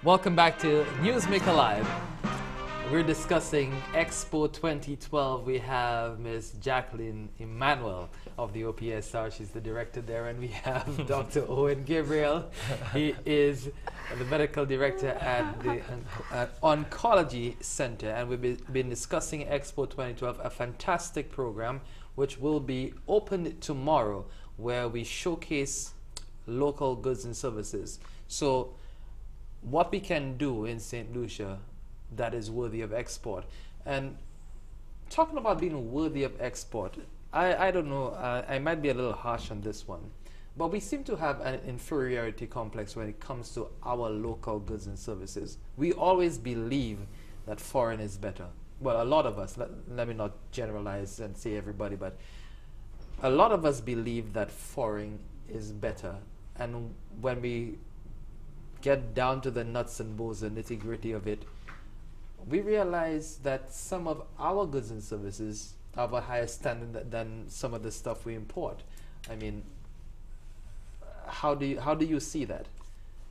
Welcome back to Newsmaker Live. We're discussing Expo 2012. We have Ms. Jacqueline Emmanuel of the OPSR. She's the director there. And we have Dr. Owen Gabriel. He is the medical director at the Oncology Center. And we've been discussing Expo 2012, a fantastic program which will be opened tomorrow, where we showcase local goods and services. So what we can do in St. Lucia that is worthy of export. And talking about being worthy of export, I don't know, I might be a little harsh on this one, but we seem to have an inferiority complex when it comes to our local goods and services. We always believe that foreign is better. Well, a lot of us, let me not generalize and say everybody, but a lot of us believe that foreign is better. And when we get down to the nuts and bolts, the nitty-gritty of it, we realize that some of our goods and services have a higher standard than some of the stuff we import. I mean, how do you see that?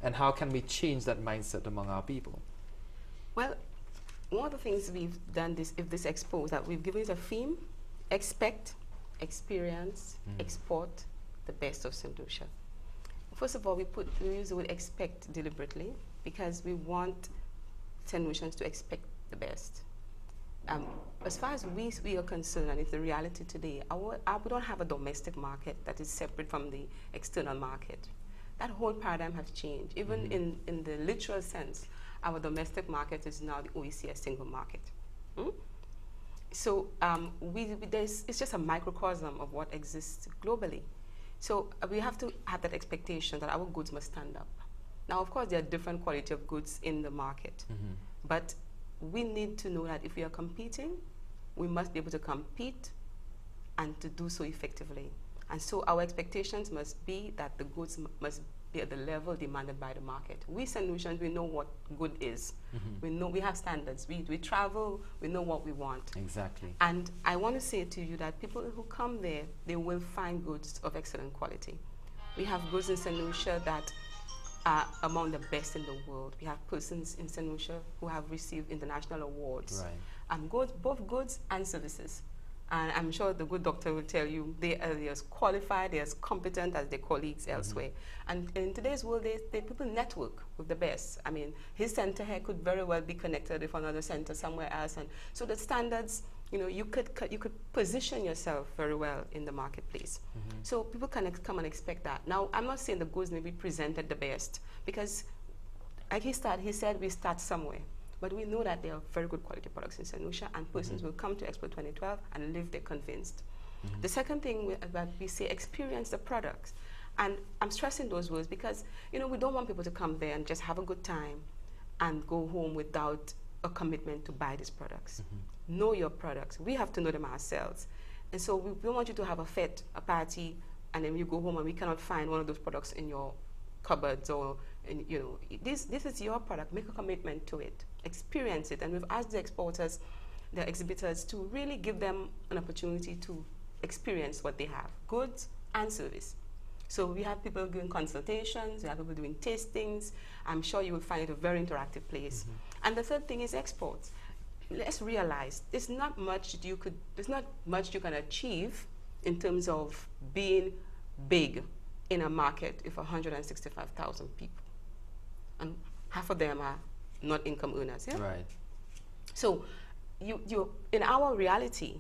And how can we change that mindset among our people? Well, one of the things we've done this expo is that we've given it a theme: expect, experience, export the best of St. Lucia. First of all, we use the word expect deliberately because we want St. Lucians to expect the best. As far as we are concerned, and it's the reality today, we don't have a domestic market that is separate from the external market. That whole paradigm has changed. Even in the literal sense, our domestic market is now the OECD single market. So it's just a microcosm of what exists globally. So we have to have that expectation that our goods must stand up. Now, of course, there are different quality of goods in the market, but we need to know that if we are competing, we must be able to compete and to do so effectively. And so our expectations must be that the goods must be at the level demanded by the market. We St. Lucians, we know what good is. We know we have standards. We travel, we know what we want. Exactly. And I want to say to you that people who come there, they will find goods of excellent quality. We have goods in St. Lucia that are among the best in the world. We have persons in St. Lucia who have received international awards. Right. Both goods and services. And I'm sure the good doctor will tell you they are as qualified, they're as competent as their colleagues elsewhere. And in today's world, people network with the best. I mean, his center here could very well be connected with another center somewhere else. And so the standards, you know, you could position yourself very well in the marketplace. So people can come and expect that. Now, I'm not saying the goods may be presented the best, because like he said we start somewhere. But we know that there are very good quality products in St. Lucia, and persons will come to Expo 2012 and leave there convinced. The second thing that we say, experience the products. And I'm stressing those words because, you know, we don't want people to come there and just have a good time and go home without a commitment to buy these products. Know your products. We have to know them ourselves. And so we don't want you to have a fete, a party, and then you go home and we cannot find one of those products in your cupboards, or you know, this is your product. Make a commitment to it, experience it. And we've asked the exporters, the exhibitors, to really give them an opportunity to experience what they have, goods and service. So we have people doing consultations, we have people doing tastings. I'm sure you will find it a very interactive place. And the third thing is exports. Let's realize there's not much you can achieve in terms of being big in a market with 165,000 people. And half of them are not income earners. Yeah? Right. So in our reality,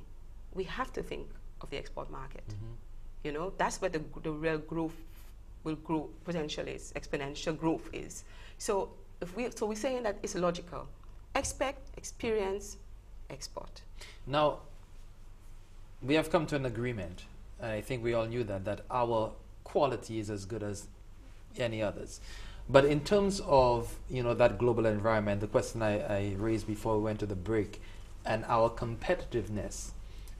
we have to think of the export market. You know, that's where the real growth will grow, potential is, exponential growth is. So we're saying that it's logical. Expect, experience, export. Now, we have come to an agreement, and I think we all knew that our quality is as good as any others. But in terms of, you know, that global environment, the question I raised before we went to the break, and our competitiveness.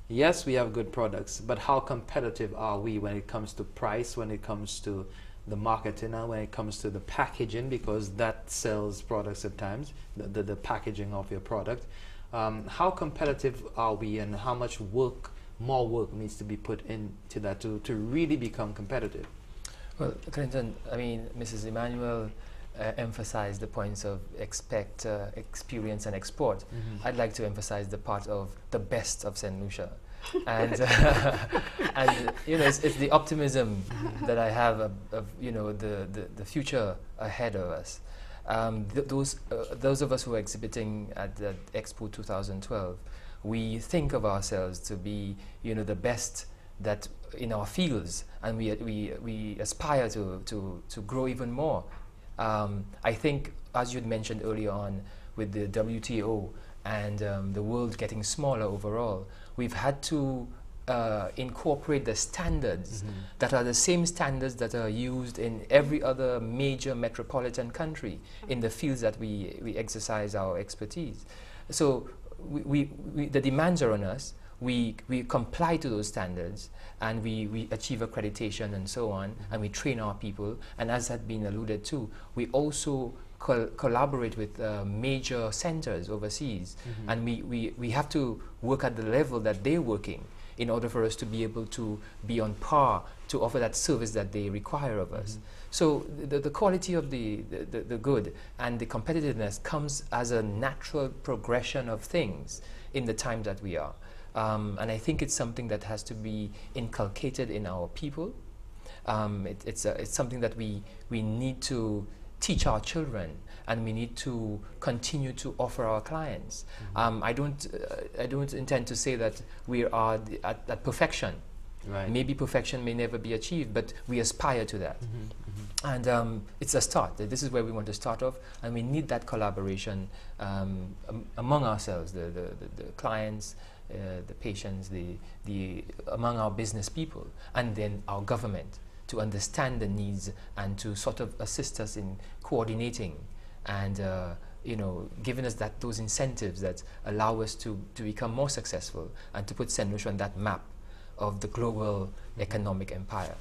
Yes, we have good products, but how competitive are we when it comes to price, when it comes to the marketing, and when it comes to the packaging, because that sells products at times, the packaging of your product. How competitive are we, and how much more work needs to be put into that to really become competitive? Well, Clinton, I mean, Mrs. Emmanuel emphasize the points of experience and export, I'd like to emphasize the part of the best of St. Lucia. And, and you know, it's the optimism that I have of you know, the future ahead of us. Those of us who are exhibiting at the Expo 2012, we think of ourselves to be, you know, the best that in our fields, and we aspire to grow even more. I think, as you'd mentioned earlier on, with the WTO and the world getting smaller overall, we've had to incorporate the standards that are the same standards that are used in every other major metropolitan country in the fields that we exercise our expertise. So the demands are on us. We comply to those standards, and we achieve accreditation and so on, and we train our people. And as had been alluded to, we also collaborate with major centers overseas, and we have to work at the level that they're working in order for us to be able to be on par to offer that service that they require of us. So the quality of the good and the competitiveness comes as a natural progression of things in the time that we are. And I think it's something that has to be inculcated in our people. It's something that we need to teach our children, and we need to continue to offer our clients. I don't intend to say that we are at perfection. Right. Maybe perfection may never be achieved, but we aspire to that. And it's a start. This is where we want to start off, and we need that collaboration among ourselves, the clients, the patients, among our business people, and then our government, to understand the needs and to sort of assist us in coordinating and you know, giving us those incentives that allow us to become more successful and to put St. Lucia on that map of the global economic empire.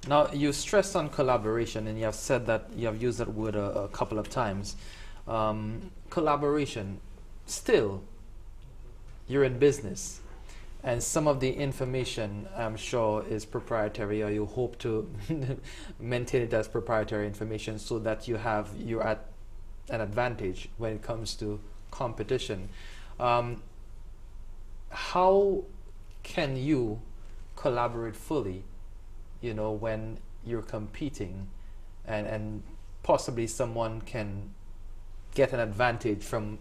Now, you stressed on collaboration, and you have said that, you have used that word a couple of times. Collaboration, still, you're in business, and some of the information, I'm sure, is proprietary, or you hope to maintain it as proprietary information so that you're at an advantage when it comes to competition. How can you collaborate fully, you know, when you're competing, and possibly someone can get an advantage from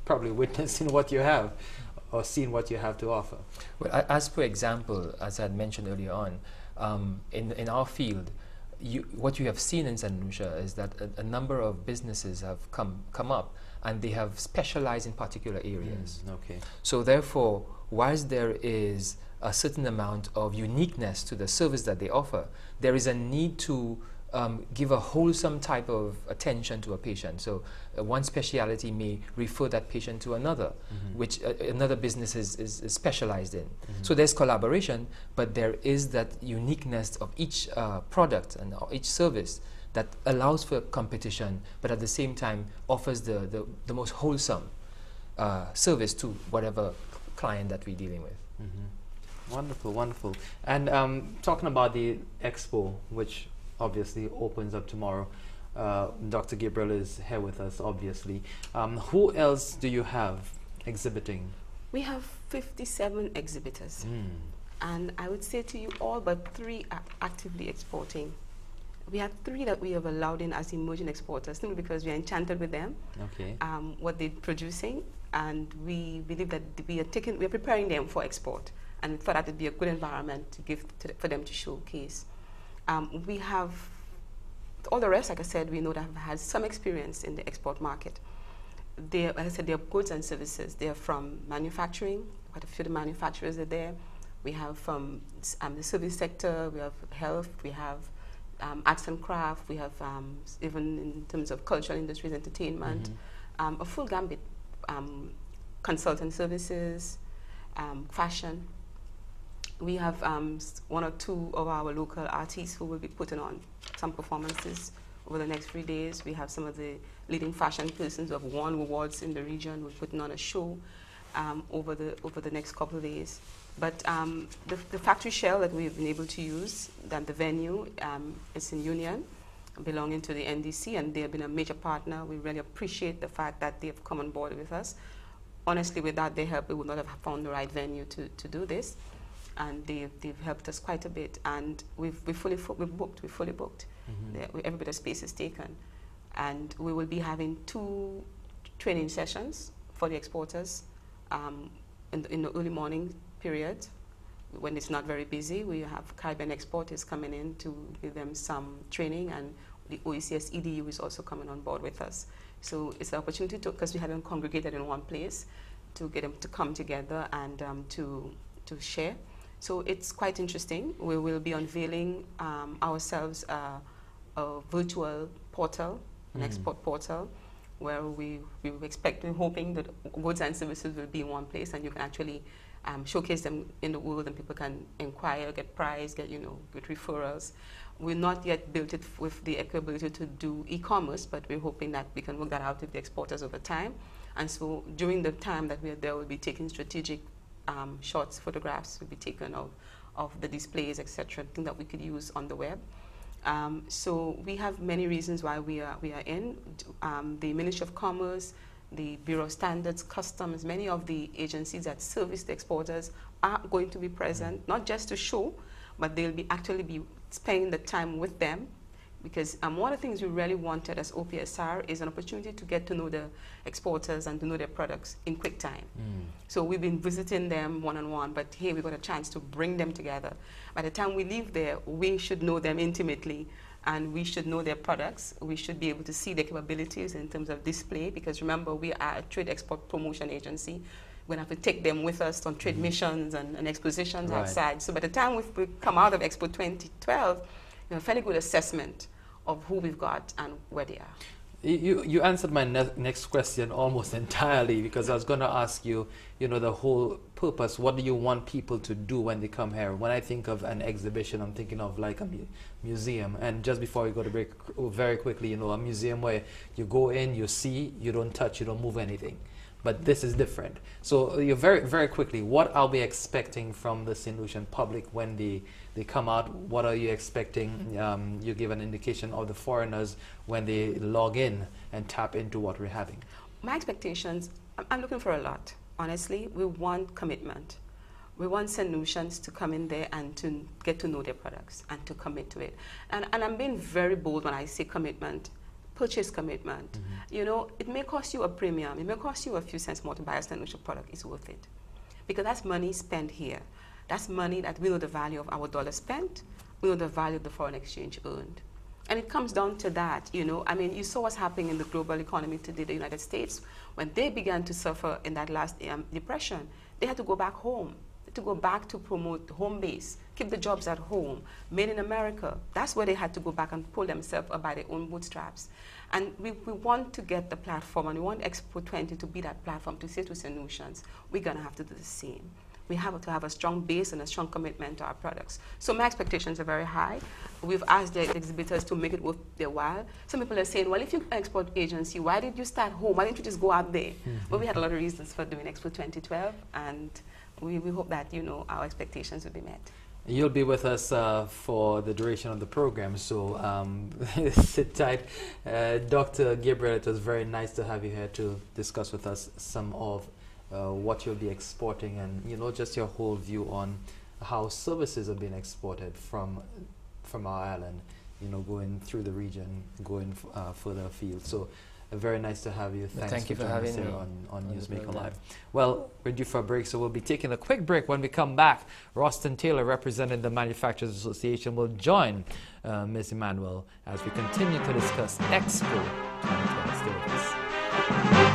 probably witnessing what you have or seeing what you have to offer? Well, as for example, as I had mentioned earlier on, in our field, what you have seen in St. Lucia is that a number of businesses have come up, and they have specialized in particular areas. Okay. So therefore, whilst there is a certain amount of uniqueness to the service that they offer, there is a need to give a wholesome type of attention to a patient. So one speciality may refer that patient to another, which another business is specialized in. So there's collaboration, but there is that uniqueness of each product and each service that allows for competition, but at the same time offers the most wholesome service to whatever client that we're dealing with. Wonderful, wonderful. And talking about the expo, which obviously opens up tomorrow, Dr. Gabriel is here with us, obviously. Who else do you have exhibiting? We have 57 exhibitors, and I would say to you, all but 3 are actively exporting. We have 3 that we have allowed in as emerging exporters, simply because we are enchanted with them, what they're producing, and we believe that we are preparing them for export, and for that it'd be a good environment to give for them to showcase. We have all the rest, like I said, we know that have had some experience in the export market. Like I said, they are goods and services. They are from manufacturing. Quite a few of the manufacturers are there. We have from the service sector. We have health. We have arts and craft. We have even in terms of cultural industries, entertainment, a full gambit, consultant services, fashion. We have 1 or 2 of our local artists who will be putting on some performances over the next 3 days. We have some of the leading fashion persons who have won awards in the region. We're putting on a show over the next couple of days. But the factory shell that we've been able to use, the venue, is in Union. belonging to the NDC, and they have been a major partner. We really appreciate the fact that they have come on board with us. Honestly, without their help, we would not have found the right venue to do this. And they've helped us quite a bit. And we've fully booked. Every bit of space is taken. And we will be having 2 training sessions for the exporters in the early morning period. When it's not very busy, we have Caribbean exporters coming in to give them some training, and the OECS EDU is also coming on board with us. So it's an opportunity to, because we haven't congregated in one place, to get them to come together and to share. So it's quite interesting. We will be unveiling ourselves a virtual portal, an export portal, where we're hoping that goods and services will be in one place, and you can actually showcase them in the world, and people can inquire, get prize, get referrals. We're not yet built it with the capability to do e-commerce, but we're hoping that we can work that out with the exporters over time. And so during the time that we're there, we'll be taking strategic shots, photographs will be taken of the displays, etc., things that we could use on the web. So we have many reasons why we are in. The Ministry of Commerce, the Bureau of Standards, Customs, many of the agencies that service the exporters are going to be present, not just to show, but they'll be actually be spending the time with them. Because one of the things we really wanted as OPSR is an opportunity to get to know the exporters and to know their products in quick time. So we've been visiting them one-on-one, but hey, we got a chance to bring them together. By the time we leave there, we should know them intimately, and we should know their products. We should be able to see their capabilities in terms of display, because remember, we are a trade export promotion agency. We're going to have to take them with us on trade missions and expositions outside. So by the time we come out of Expo 2012, a fairly good assessment of who we've got and where they are. You answered my next question almost entirely, because I was going to ask you, the whole purpose. What do you want people to do when they come here? When I think of an exhibition, I'm thinking of like a museum. And just before we go to break, very quickly, a museum where you go in, you see, you don't touch, you don't move anything. But this is different. So you very quickly, what are we expecting from the St. Lucian public when they come out? What are you expecting? You give an indication of the foreigners when they log in and tap into what we're having. My expectations, I'm looking for a lot. Honestly, we want commitment. We want St. Lucians to come in there and to get to know their products and to commit to it. And I'm being very bold when I say commitment. Purchase commitment. It may cost you a premium. It may cost you a few cents more to buy a St. Lucia product. It's worth it. Because that's money spent here. That's money that we know the value of our dollar spent. We know the value of the foreign exchange earned. And it comes down to that, you saw what's happening in the global economy today, the United States. When they began to suffer in that last depression, they had to go back home. To go back to promote home base, keep the jobs at home, made in America. That's where they had to go back and pull themselves up by their own bootstraps. And we want to get the platform, and we want Expo 20 to be that platform to say to St. Lucians, we're going to have to do the same. We have to have a strong base and a strong commitment to our products. So my expectations are very high. We've asked the exhibitors to make it worth their while. Some people are saying, well, if you're an export agency, why did you start home? Why didn't you just go out there? But we had a lot of reasons for doing Expo 2012, and we hope that, our expectations will be met. You'll be with us for the duration of the program, so sit tight. Dr. Gabriel, it was very nice to have you here to discuss with us some of what you'll be exporting, and just your whole view on how services are being exported from our island, going through the region, going further afield. So very nice to have you. Thank you for having me on Newsmaker Live. Well, we're due for a break, so we'll be taking a quick break. When we come back, Roston Taylor, representing the Manufacturers Association, will join Ms. Emmanuel as we continue to discuss Expo 2012. Stay with us.